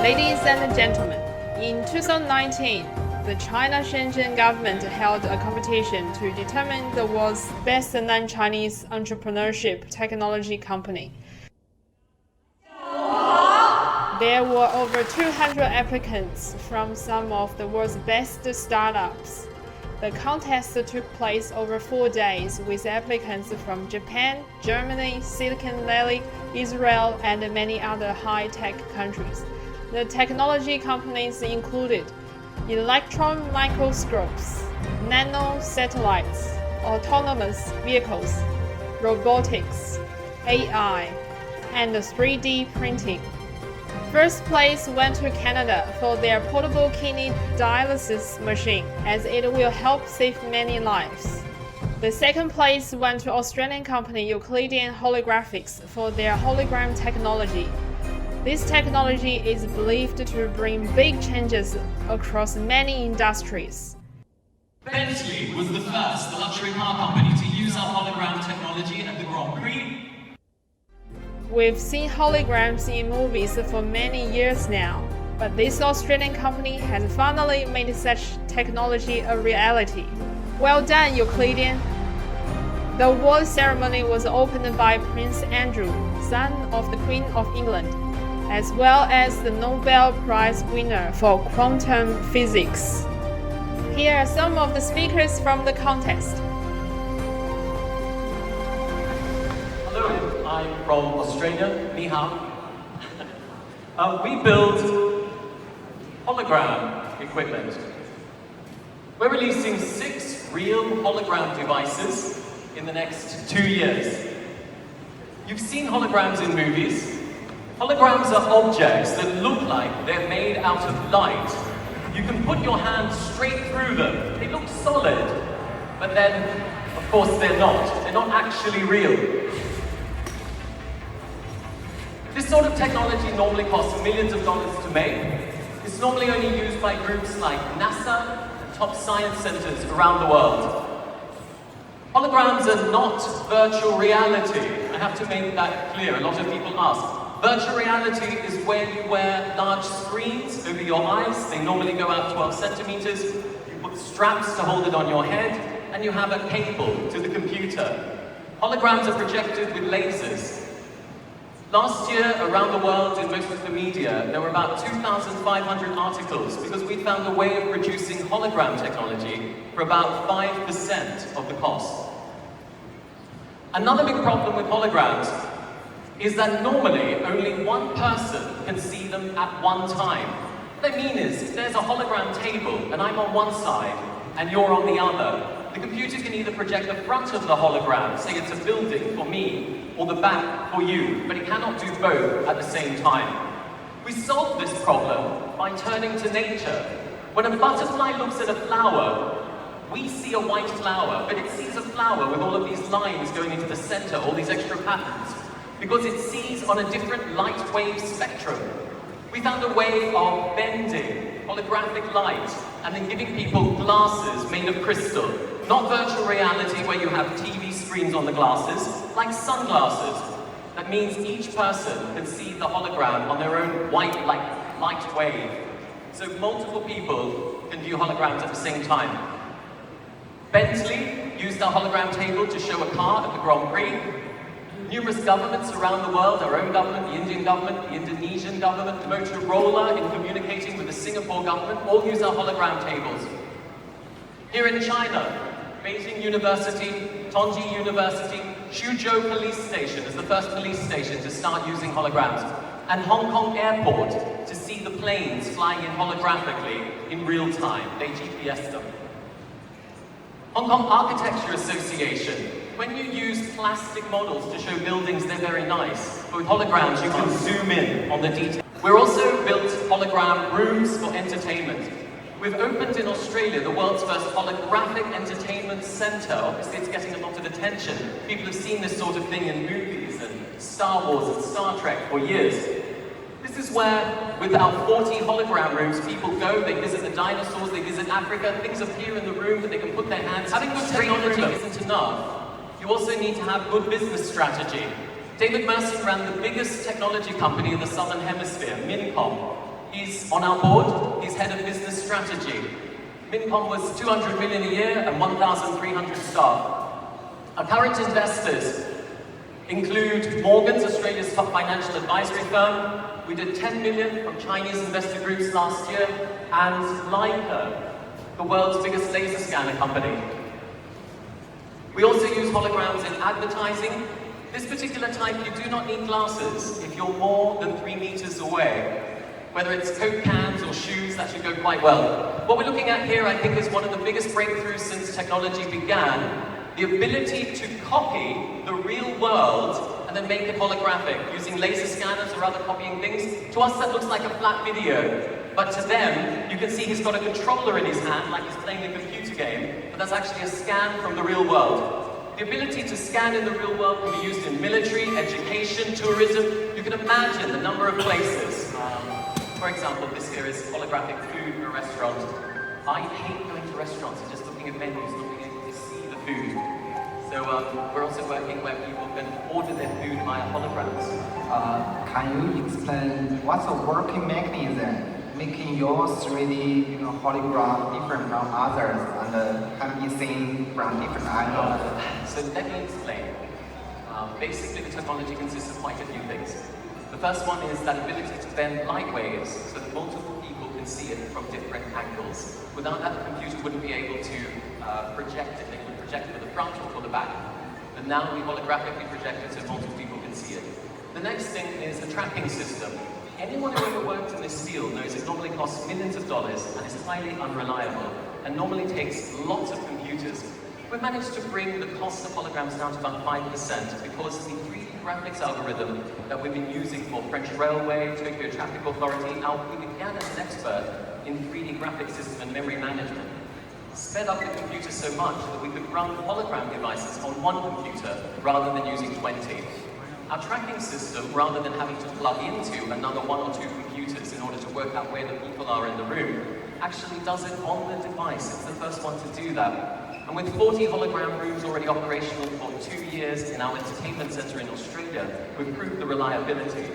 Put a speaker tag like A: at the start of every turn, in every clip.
A: Ladies and gentlemen, in 2019, the China Shenzhen government held a competition to determine the world's best non-Chinese entrepreneurship technology company. There were over 200 applicants from some of the world's best startups. The contest took place over 4 days with applicants from Japan, Germany, Silicon Valley, Israel, and many other high-tech countries. The technology companies included electron microscopes, nano-satellites, autonomous vehicles, robotics, AI, and 3D printing. First place went to Canada for their portable kidney dialysis machine, as it will help save many lives. The second place went to Australian company Euclideon Holographics for their hologram technology. This technology is believed to bring big changes across many industries.
B: Bentley was the first luxury car company to use our hologram technology at the Grand Prix.
A: We've seen holograms in movies for many years now, but this Australian company has finally made such technology a reality. Well done, Euclideon! The award ceremony was opened by Prince Andrew, son of the Queen of England, as well as the Nobel Prize winner for quantum physics. Here are some of the speakers from the contest.
B: Hello, I'm from Australia, ni hao. We build hologram equipment. We're releasing 6 real hologram devices in the next 2 years. You've seen holograms in movies. Holograms are objects that look like they're made out of light. You can put your hand straight through them. They look solid, but then, of course, they're not. They're not actually real. This sort of technology normally costs millions of dollars to make. It's normally only used by groups like NASA and top science centers around the world. Holograms are not virtual reality. I have to make that clear. A lot of people ask. Virtual reality is where you wear large screens over your eyes. They normally go out 12 centimeters. You put straps to hold it on your head, and you have a cable to the computer. Holograms are projected with lasers. Last year, around the world, in most of the media, there were about 2,500 articles because we found a way of producing hologram technology for about 5% of the cost. Another big problem with holograms is that normally only one person can see them at one time. What I mean is, if there's a hologram table and I'm on one side and you're on the other, the computer can either project the front of the hologram, say it's a building for me, or the back for you, but it cannot do both at the same time. We solved this problem by turning to nature. When a butterfly looks at a flower, we see a white flower, but it sees a flower with all of these lines going into the center, all these extra patterns, because it sees on a different light wave spectrum. We found a way of bending holographic light and then giving people glasses made of crystal. Not virtual reality where you have TV screens on the glasses, like sunglasses. That means each person can see the hologram on their own white light wave. So multiple people can view holograms at the same time. Bentley used our hologram table to show a car at the Grand Prix. Numerous governments around the world, our own government, the Indian government, the Indonesian government, Motorola in communicating with the Singapore government, all use our hologram tables. Here in China, Beijing University, Tongji University, Suzhou Police Station is the first police station to start using holograms, and Hong Kong Airport to see the planes flying in holographically in real time. They GPS them. Hong Kong Architecture Association. When you use plastic models to show buildings, they're very nice. But with holograms, you can zoom in on the detail. We're also built hologram rooms for entertainment. We've opened in Australia the world's first holographic entertainment center. Obviously, it's getting a lot of attention. People have seen this sort of thing in movies and Star Wars and Star Trek for years. This is where, with our 40 hologram rooms, people go, they visit the dinosaurs, they visit Africa, things appear in the room that they can put their hands. Having good technology isn't enough. You also need to have good business strategy. David Merson ran the biggest technology company in the Southern Hemisphere, Mincom. He's on our board. He's head of business strategy. Minpom was 200 million a year and 1,300 staff. Our current investors include Morgan's, Australia's top financial advisory firm. We did 10 million from Chinese investor groups last year, and Leica, the world's biggest laser scanner company. We also use holograms in advertising. This particular type, you do not need glasses if you're more than 3 meters away. Whether it's Coke cans or shoes, that should go quite well. What we're looking at here, I think, is one of the biggest breakthroughs since technology began. The ability to copy the real world and then make it holographic using laser scanners or other copying things. To us, that looks like a flat video. But to them, you can see he's got a controller in his hand, like he's playing a computer game, but that's actually a scan from the real world. The ability to scan in the real world can be used in military, education, tourism. You can imagine the number of places. For example, this here is holographic food in a restaurant. I hate going to restaurants and just looking at menus, not being able to see the food. So we're also working where people can order their food via holograms.
C: Can you explain what's the working mechanism making your 3D hologram different from others and can be seen from different angles?
B: So let me explain. Basically, the technology consists of quite a few things. The first one is that ability to bend light waves so that multiple people can see it from different angles. Without that, the computer wouldn't be able to project it. They would project it for the front or for the back. But now we holographically project it so multiple people can see it. The next thing is the tracking system. Anyone who ever worked in this field knows it normally costs millions of dollars and is highly unreliable and normally takes lots of computers. We've managed to bring the cost of holograms down to about 5% because the 3D graphics algorithm that we've been using for French Railway, Tokyo Traffic Authority, we began as an expert in 3D graphics system and memory management. Sped up the computer so much that we could run hologram devices on one computer rather than using 20. Our tracking system, rather than having to plug into another 1 or 2 computers in order to work out where the people are in the room, actually does it on the device. It's the first one to do that. And with 40 hologram rooms already operational for 2 years in our entertainment center in Australia, we've proved the reliability.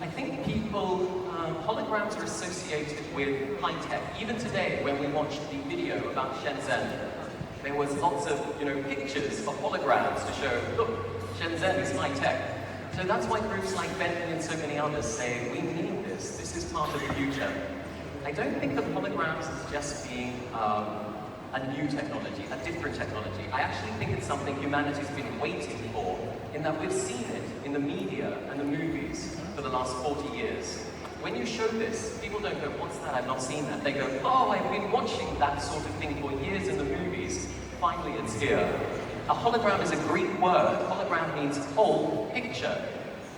B: I think holograms are associated with high tech. Even today, when we watched the video about Shenzhen, there was lots of pictures of holograms to show, look, Shenzhen is high tech. So that's why groups like Bentley and so many others say, we need this. This is part of the future. I don't think of holograms as just being a new technology, a different technology. I actually think it's something humanity's been waiting for, in that we've seen it in the media and the movies for the last 40 years. When you show this, people don't go, what's that? I've not seen that. They go, oh, I've been watching that sort of thing for years in the movies. Finally, it's here. A hologram is a Greek word. Hologram means whole picture.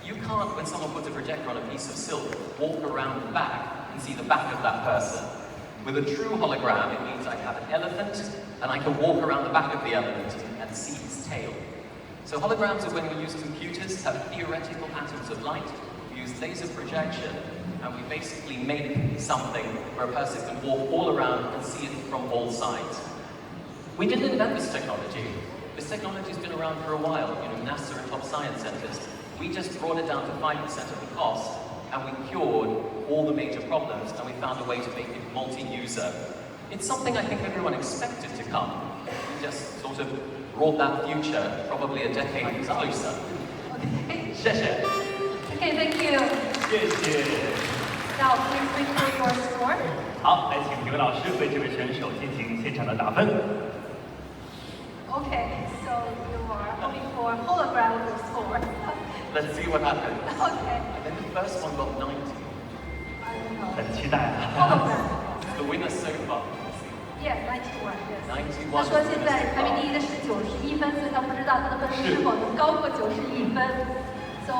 B: You can't, when someone puts a projector on a piece of silk, walk around the back and see the back of that person. With a true hologram, it means I have an elephant, and I can walk around the back of the elephant and see its tail. So holograms are when we use computers, have theoretical patterns of light, we use laser projection, and we basically make something where a person can walk all around and see it from all sides. We didn't invent this technology. This technology's been around for a while, NASA and top science centers. We just brought it down to 5% of the cost, and we cured all the major problems, and we found a way to make it multi-user. It's something I think everyone expected to come. We just sort of brought that future probably a decade closer.
D: Okay.
B: 谢谢.
D: Okay, thank you.
E: 谢谢。
D: Now please record your score.
E: 好，来请评委老师为这位选手进行现场的打分。
D: Okay, so you are hoping for hologram score.
B: Let's see what happens.
D: Okay.
B: And then the first one got 90.
D: I don't know.
E: 很期待啊。
D: Hologram.
B: The winner so far.
D: Yeah, 91. Yes.
B: 91.
D: 他说现在排名第一的是91分，所以他不知道他的分数是否能高过91分。So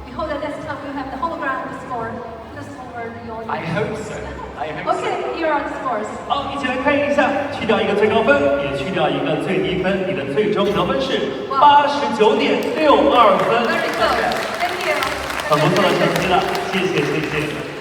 D: we hope that next time we have the hologram score just over the audience.
B: I hope so. I hope so.
D: Okay, here are the scores.
E: 好，一起来看一下，去掉一个最高分，也去掉一个最低分，你的最终得分是89.62分。
D: Very good. Thank you.
E: 很不错的成绩了，谢谢谢谢。